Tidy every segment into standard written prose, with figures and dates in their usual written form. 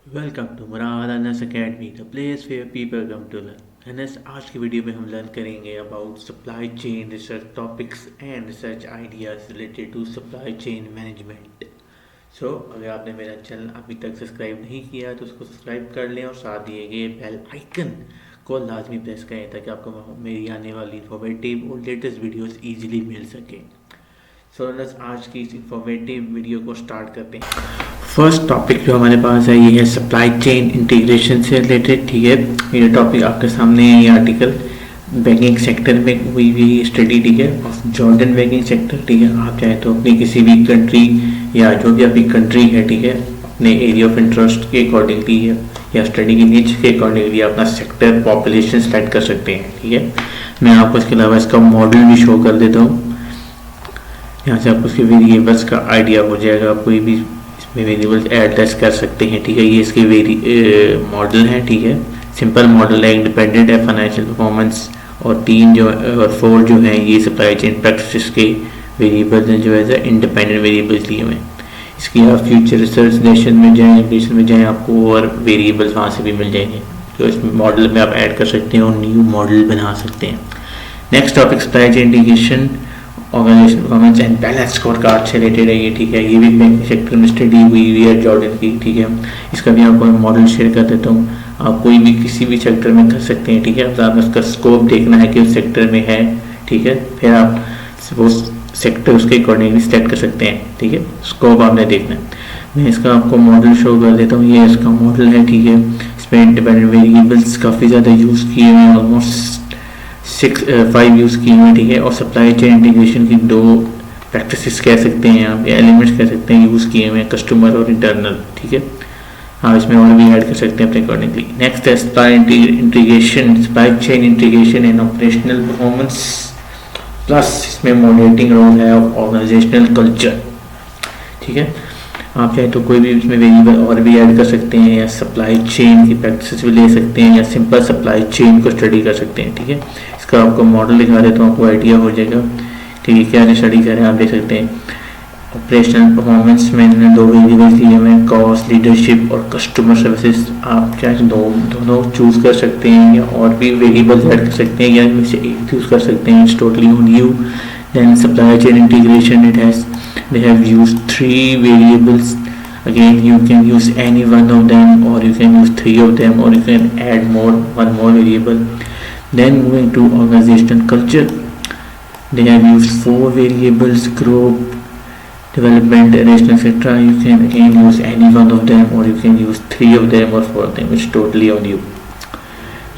Welcome to Murad Anas Academy, the place where people come to learn. Anas आज की video में हम learn करेंगे about supply chain research topics and research ideas related to supply chain management. अगर आपने मेरा channel अभी तक सब्सक्राइब नहीं किया तो उसको सब्सक्राइब कर लें और साथ दिए गए बेल आइकन को लाजमी प्रेस करें ताकि आपको मेरी आने वाली इंफॉर्मेटिव और लेटेस्ट वीडियोस इजीली मिल सके। अनस आज की इस इंफॉर्मेटिव वीडियो को स्टार्ट करते हैं। फर्स्ट टॉपिक जो हमारे पास है ये है सप्लाई चेन इंटीग्रेशन से रिलेटेड। ठीक है, ये टॉपिक आपके सामने है, ये आर्टिकल बैंकिंग सेक्टर में हुई हुई स्टडी, ठीक है, ऑफ जॉर्डन बैंकिंग सेक्टर। ठीक है, आप चाहे तो अपनी किसी भी कंट्री या जो भी आपकी कंट्री है, ठीक है, अपने एरिया ऑफ इंटरेस्ट के अकॉर्डिंगली या स्टडी की नीच के अकॉर्डिंगली अपना सेक्टर पॉपुलेशन सेलेक्ट कर सकते हैं। ठीक है, मैं आपको इसके अलावा इसका मॉडल भी शो कर देता हूँ। यहाँ से आपको उसके वेरिएबल्स का आइडिया हो जाएगा, आप कोई भी इसमें वेरिएबल्स एडजस्ट कर सकते हैं। ठीक है, ये इसके मॉडल है। ठीक है, सिंपल मॉडल है, इंडिपेंडेंट है, फाइनेंशियल परफॉर्मेंस और 3 जो और 4 जो हैं ये सप्लाई चेन प्रैक्टिस के वेरिएबल्स हैं जो है इंडिपेंडेंट वेरिएबल्स लिए हुए हैं। इसकी आप फ्यूचर रिसर्च नेशन में जाएँ, एप्लीकेशन में जाएँ, आपको और वेरिएबल्स वहाँ से भी मिल जाएंगे तो इस मॉडल में आप ऐड कर सकते हैं और न्यू मॉडल बना सकते हैं। Next topic supply chain integration organization performance and balance score card से रिलेटेड है ये। ठीक है, ये भी बैंकिंग सेक्टर में स्टडी हुई हुई है जॉर्डन की। ठीक है, इसका भी आपको मॉडल शेयर कर देता हूँ, आप कोई भी किसी भी सेक्टर में कर सकते हैं। ठीक है, तो आपने उसका स्कोप देखना है कि उस सेक्टर में है। ठीक है, फिर आप वो सेक्टर उसके अकॉर्डिंगली सेलेक्ट कर सकते हैं। ठीक है, स्कोप आपने देखना है। मैं इसका आपको मॉडल शो कर देता हूँ, ये इसका मॉडल है। ठीक है, इसमें इंडिपेंडेंट वेरिएबल्स काफ़ी ज़्यादा यूज़ किए हुए हैं, ऑलमोस्ट 5 यूज़ किए हुए। ठीक है, और सप्लाई चेन इंटीग्रेशन की 2 प्रैक्टिसेस कह सकते हैं आप या एलिमेंट्स कह सकते हैं यूज़ किए हुए हैं, कस्टमर और इंटरनल। ठीक है, आप इसमें और भी ऐड कर सकते हैं अपने अकॉर्डिंगली। नेक्स्ट है supply integration, supply chain integration and operational performance plus इसमें मॉडरेटिंग रोल है ऑफ ऑर्गेनाइजेशनल कल्चर। ठीक है, आप चाहे तो कोई भी इसमें वेरिएबल और भी ऐड कर सकते हैं या सप्लाई चेन की प्रैक्टिस भी ले सकते हैं या सिंपल सप्लाई चेन को स्टडी कर सकते हैं। ठीक है, इसका आपको मॉडल दिखा देता हूँ, आपको आइडिया हो जाएगा कि ये क्या स्टडी कर रहे हैं। आप देख सकते हैं ऑपरेशनल परफॉर्मेंस में इन्होंने 2 वेरिएबल्स दिए हुए हैं, कॉस्ट, लीडरशिप और कस्टमर सर्विसेज। आप चाहे तो दोनों चूज़ कर सकते हैं या और भी वेरिएबल्स ऐड कर सकते हैं या इनमें से एक चूज़ कर सकते हैं। It's totally on you. Then supply chain integration, they have used 3 variables. Again, you can use any one of them or you can use 3 of them or you can add one more variable. Then moving to organizational culture, they have used 4 variables: group, development, relation, etc. You can again use any one of them or you can use 3 of them or 4 of them. It's totally on you.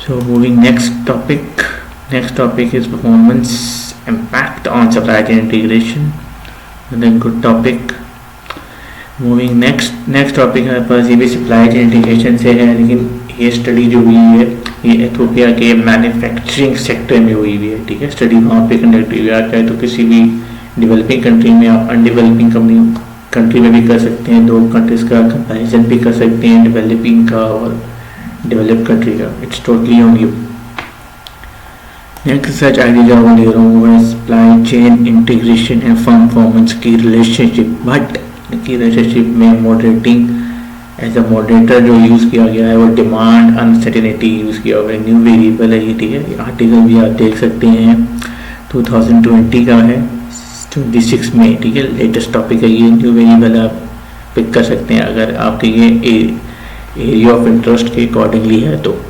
So moving next topic is performance impact on supply chain integration. Then good topic. Moving next topic हमारे पास ये भी supply chain integration से है, लेकिन ये study जो हुई है ये एथियोपिया के मैन्युफैक्चरिंग सेक्टर में हुई हुई है। ठीक है, स्टडी वहाँ पे कंडक्ट हुई है। चाहे तो किसी भी डेवलपिंग कंट्री में आप अनडेवलपिंग कंट्री में भी कर सकते हैं, 2 कंट्रीज का कंपैरिजन भी कर सकते हैं, डेवलपिंग का और डेवलप कंट्री का। It's totally on you. Next research idea जो मैं दे रहा हूँ वो है supply chain integration and firm performance की रिलेशनशिप। बट की रिलेशनशिप में मॉडरेटिंग एज अ मॉडरेटर जो यूज़ किया गया है वो डिमांड अनसर्टेनिटी यूज़ किया हुआ है। न्यू वेरिएबल है ये। ठीक है, ये आर्टिकल भी आप देख सकते हैं 2020 का है, 26 में। ठीक है, लेटेस्ट टॉपिक है ये। न्यू वेरिएबल आप पिक कर सकते हैं अगर आपके ये एरिया ऑफ इंटरेस्ट के अकॉर्डिंगली है तो।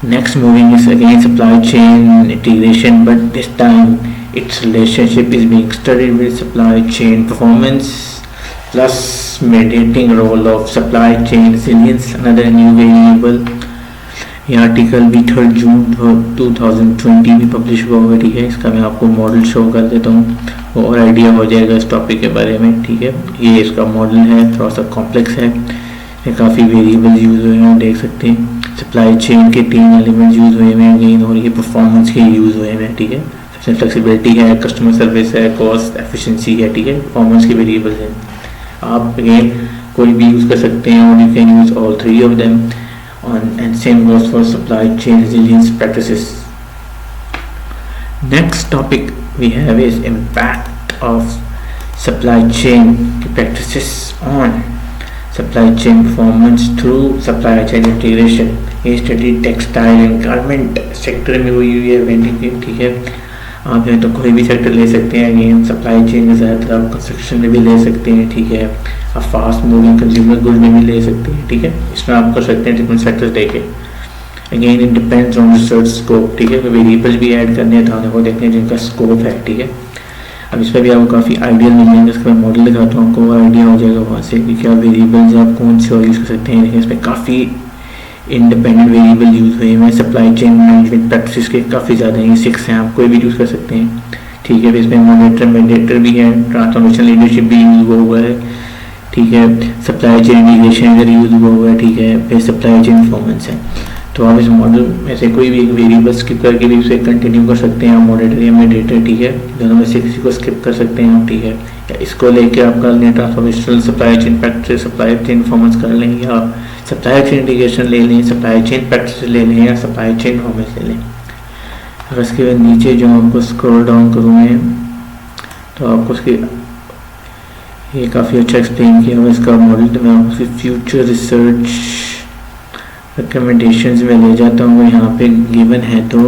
Next moving is again supply chain integration, but this time its relationship is being studied with supply chain performance plus mediating role of supply chain resilience, another new variable। ये article भी 3 जून 2020 में publish हुआ हुआ। ठीक है, इसका मैं आपको मॉडल शो कर देता हूँ और आइडिया हो जाएगा इस टॉपिक के बारे में। ठीक है, ये इसका मॉडल है, थोड़ा सा कॉम्प्लेक्स है, काफ़ी वेरिएबल्स यूज़ हुए हैं, देख सकते हैं। सप्लाई चेन के 3 एलिमेंट्स यूज़ हुए हैं अगेन और ये परफॉर्मेंस के यूज़ हुए हैं। ठीक है, सबसे फ्लेक्सिबिलिटी है, कस्टमर सर्विस है, कॉस्ट एफिशिएंसी है। ठीक है, परफॉर्मेंस के वेरिएबल्स हैं। आप अगेन कोई भी यूज़ कर सकते हैं और you can use all 3 of them and same goes for supply chain resilience practices. Next topic we have is impact of supply chain practices on supply chain performance through supply chain integration। ये study textile and garment sector में हुई है vending की, ठीक है। आप हैं तो कोई भी सेक्टर ले सकते हैं, अगेन सप्लाई चेन में ज़्यादातर आप कंस्ट्रक्शन में भी ले सकते हैं, ठीक है। आप फास्ट मूविंग कंज्यूमर गुड में भी ले सकते हैं, ठीक है। इसमें आप कर सकते हैं डिफरेंट सेक्टर्स लेके। Again it depends on research scope, ठीक है। वेरिएबल भी ऐड करने हैं तो आपको देखते हैं जिनका स्कोप है, ठीक है। अब इस पर भी आपको काफ़ी आइडिया मिल जाएंगे। इसका मैं मॉडल दिखाता हूँ, आपको आइडिया हो जाएगा वहाँ से कि क्या वेरिएबल्स आप कौन से और यूज़ कर सकते हैं। देखिए इसमें काफ़ी इंडिपेंडेंट वेरिएबल यूज़ हुए हैं। सप्लाई चेन मैनेजमेंट प्रैक्टिस के काफ़ी ज़्यादा हैं, 6 हैं, आप कोई भी यूज़ कर सकते हैं, ठीक है। इसमें मॉनिटर मेडिएटर भी है, ट्रांसफॉर्मेशन लीडरशिप भी यूज़ हुआ है, ठीक है। सप्लाई चेन इंटीग्रेशन अगर यूज़ हुआ है, ठीक है। फिर सप्लाई चेन परफॉर्मेंस है। तो आप इस मॉडल में से कोई भी एक वेरिएबल स्किप करके भी उसे कंटिन्यू कर सकते हैं, मॉडरेटर या मेडिएटर, ठीक है। दोनों में से किसी को स्किप कर सकते हैं आप, ठीक है। या इसको लेके आप कर लें transformational supply chain practice, supply chain performance कर लें, या सप्लाई चेन इंटीग्रेशन ले लें, सप्लाई चेन प्रैक्टिस ले लें, या सप्लाई चेन परफॉर्मेंस ले लें। अगर इसके बाद नीचे जो आपको स्क्रॉल डाउन करूँगे तो आपको उसकी ये काफ़ी अच्छा एक्सप्लेन किया हुआ इसका मॉडल। तो मैं आपको फ्यूचर रिसर्च रिकमेंडेशंस में ले जाता हूँ, यहाँ पे गिवन है तो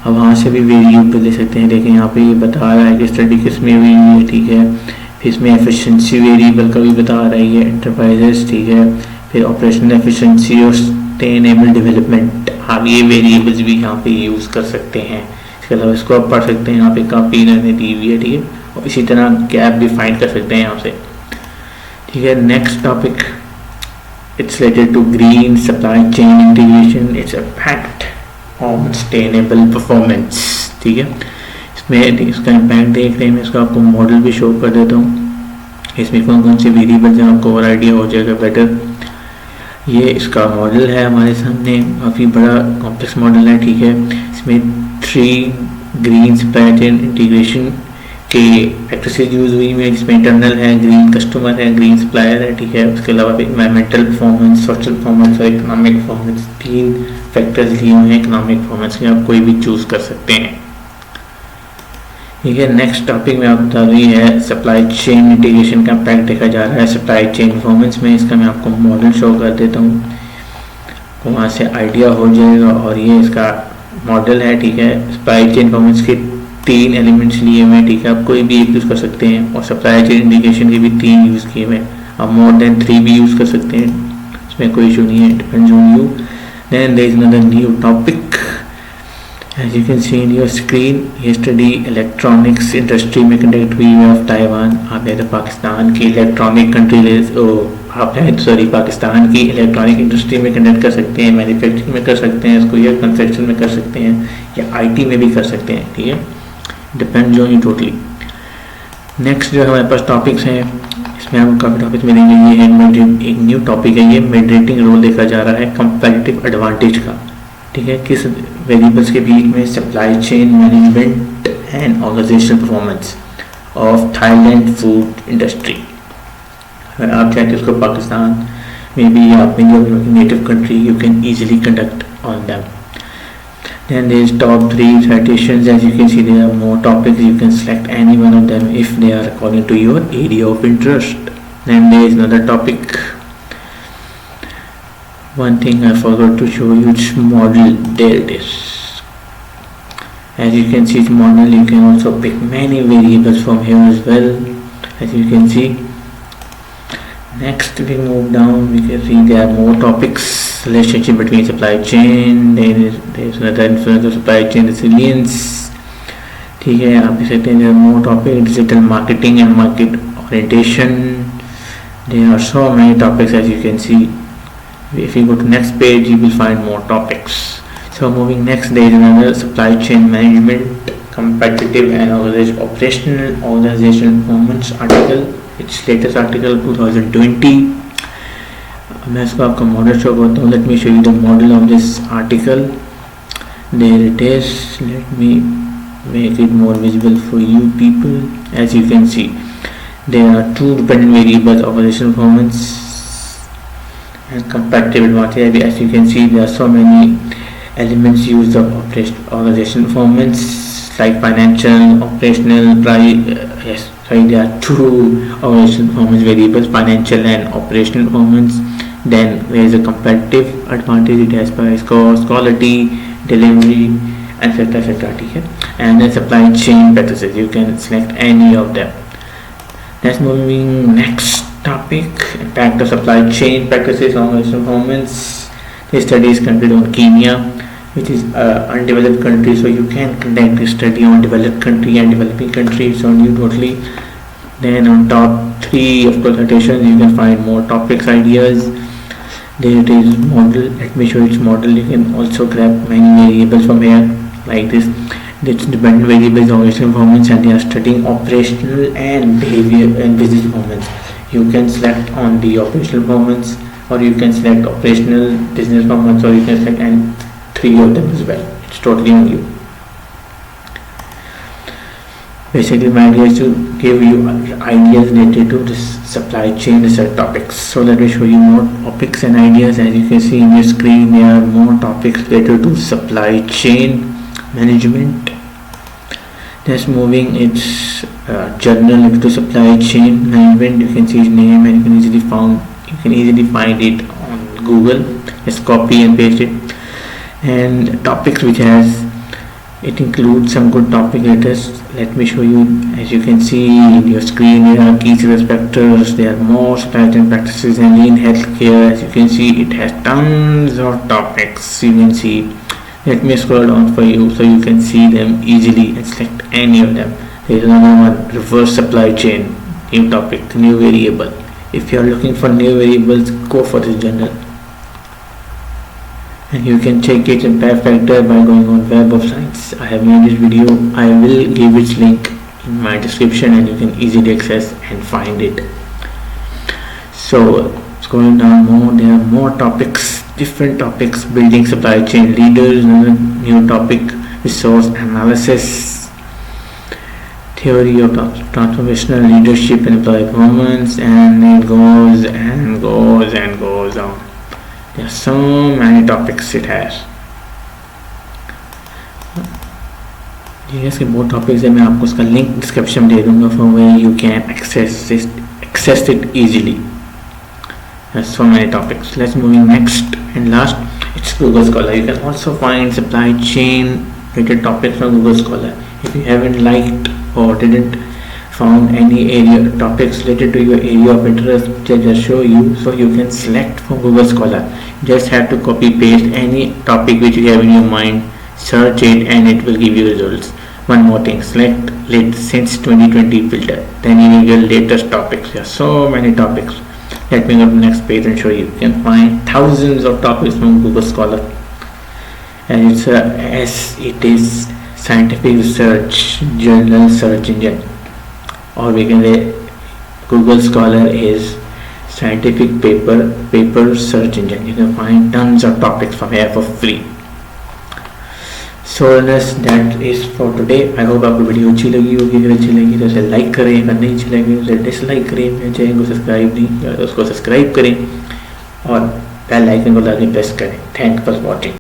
अब वहाँ से भी वेरिएबल ले सकते हैं। देखिए यहाँ पे ये बता रहा है कि स्टडी किस में हुई है, ठीक है। फिर इसमें एफिशिएंसी वेरिएबल का भी बता रहा है, ये एंटरप्राइजेस, ठीक है। फिर ऑपरेशनल एफिशिएंसी और सस्टेनेबल डेवलपमेंट, आप ये वेरिएबल्स भी यहाँ पे यूज़ कर सकते हैं। इसके अलावा इसको आप पढ़ सकते हैं, यहाँ पे काफ़ी इन्होंने दी हुई है, ठीक है। और इसी तरह गैप भी फाइंड कर सकते हैं यहाँ से, ठीक है। Next topic, it's related to green supply chain integration, its impact on sustainable performance, ठीक है। इसमें इसका इम्पैक्ट देख रहे हैं, मैं इसका आपको मॉडल भी शो कर देता हूँ। इसमें कौन कौन से वेरिएबल्स हैं आपको और आइडिया हो जाएगा बेटर। ये इसका मॉडल है हमारे सामने, काफ़ी बड़ा कॉम्प्लेक्स मॉडल है, ठीक है। इसमें 3 ग्रीन सप्लाई चेन इंटीग्रेशन के प्रैक्टिसेस यूज़ हुई हैं, जिसमें इंटरनल है, ग्रीन कस्टमर है, ग्रीन सप्लायर है, ठीक है। उसके अलावा एनवायरमेंटल परफॉर्मेंस, सोशल परफॉर्मेंस और इकोनॉमिक परफॉर्मेंस, 3 फैक्टर्स लिए हुए हैं इकोनॉमिक परफॉर्मेंस के, आप कोई भी चूज़ कर सकते हैं, ठीक है। नेक्स्ट टॉपिक में आप बता रही है सप्लाई चेन इंटीग्रेशन का इम्पैक्ट देखा जा रहा है सप्लाई चेन परफॉर्मेंस में। इसका मैं आपको मॉडल शो कर देता हूँ, वहाँ से आइडिया हो जाएगा। और ये इसका मॉडल है, ठीक है। सप्लाई चेन परफॉर्मेंस के 3 एलिमेंट्स लिए हुए हैं, ठीक है। आप कोई भी एक यूज़ कर सकते हैं, और सप्लाई चेन इंडिकेशन के भी 3 यूज़ किए हुए हैं। आप मोर देन 3 भी यूज़ कर सकते हैं, इसमें कोई इशू नहीं है, depends on you. Then there is another new topic, as you can see in your screen. ये स्टडी इलेक्ट्रॉनिक्स इंडस्ट्री में कंडक्ट हुई है ऑफ ताइवान। आप है तो पाकिस्तान की इलेक्ट्रॉनिक कंट्री आप है सॉरी पाकिस्तान की इलेक्ट्रॉनिक इंडस्ट्री में कंडक्ट कर सकते हैं, मैन्युफैक्चरिंग में कर सकते हैं इसको, या कंस्ट्रक्शन में कर सकते हैं, या IT में भी कर सकते हैं, ठीक है। Depends on you totally. Next जो हमारे पास टॉपिक्स हैं, इसमें आपको काफ़ी टॉपिक्स मिलेंगे। ये है एक न्यू टॉपिक है, ये मिड-रेटिंग रोल देखा जा रहा है कंपैरेटिव एडवांटेज का, ठीक है। किस वेरिएबल्स के बीच में supply chain management and organizational performance of Thailand food industry. अगर आप चाहें तो इसको पाकिस्तान में भी, आप native country, you can easily conduct on them. Then there is top 3 citations. As you can see, there are more topics. You can select any one of them if they are according to your area of interest. Then there is another topic. One thing I forgot to show you, its model. There it is. As you can see, its model. You can also pick many variables from here as well. As you can see. Next, we move down. We can see there are more topics. Relationship between supply chain, there is another influence of supply chain resilience, ठीक है। आप देख सकते हैं there are more topics, digital marketing and market orientation, there are so many topics as you can see. If you go to next page you will find more topics. So moving next, there is another supply chain management, competitive and operational organization performance article, it's latest article 2020। मैं इसको आपका model show करता हूँ। Let me show you the model of this article. There it is, let me make it more visible for you people. As you can see there are 2 dependent variables, organization performance and comparative advantage. As you can see there are so many elements used of organization performance like financial, operational, there are 2 organizational performance variables, financial and operational performance. Then there is a competitive advantage, it has price, cost, quality, delivery, etc. ठीक है. And then supply chain practices, you can select any of them. Let's moving next topic, impact of supply chain practices on organizational performance. This study is conducted on Kenya, which is undeveloped country, so you can conduct a study on developed country and developing countries on you totally. Then on top 3 of consultations you can find more topics, ideas. There it is model, let me show its model. You can also grab many variables from here like this. It's dependent variables, organizational performance, and they are studying operational and behavior and business performance. You can select on the operational performance, or you can select operational, business performance, or you can select and 3 of them as well. It's totally on you. Basically my idea is to give you ideas related to this supply chain research topics. So let me show you more topics and ideas. As you can see in your screen, there are more topics related to supply chain management. Just moving its journal to supply chain management. You can see its name and you can easily find it on Google. Just copy and paste it. And topics which it includes some good topic letters. Let me show you. As you can see in your screen, there are key success factors, there are more supply chain practices, and in healthcare, as you can see, it has tons of topics. You can see. Let me scroll down for you so you can see them easily and select any of them. There is another one, reverse supply chain, new topic, new variable. If you are looking for new variables, go for this journal. And you can check its impact factor by going on Web of Science. I have made this video. I will give its link in my description and you can easily access and find it. So scrolling down more, there are more topics, different topics. Building supply chain leaders, another new topic. Resource analysis, theory of transformational leadership and employee performance, and it goes and goes and goes on. There are so many topics it has. इसके बहुत topics है. मैं आपको उसका link description में दे दूंगा from where you can access it easily. There's so many topics. Let's moving next and last. It's Google Scholar. You can also find supply chain related topics from Google Scholar. If you haven't liked or didn't found any area topics related to your area of interest, just show you, so you can select from Google Scholar. Just have to copy paste any topic which you have in your mind, search it, and it will give you results. One more thing, select since 2020 filter, then you will get latest topics. There are so many topics. Let me go to the next page and show you. You can find thousands of topics from Google Scholar, and it is scientific research journal search engine, or we can say Google Scholar is scientific paper search engine. You can find tons of topics from here for free. So that is for today. I hope आपको video अच्छी लगी होगी. अगर अच्छी लगी तो उसे like करें, अगर नहीं अच्छी लगी तो उसे डिसलाइक करें. मेरे चैनल को सब्सक्राइब नहीं किया तो उसको सब्सक्राइब करें और बेल आइकन को लाके प्रेस करें. Thank for watching.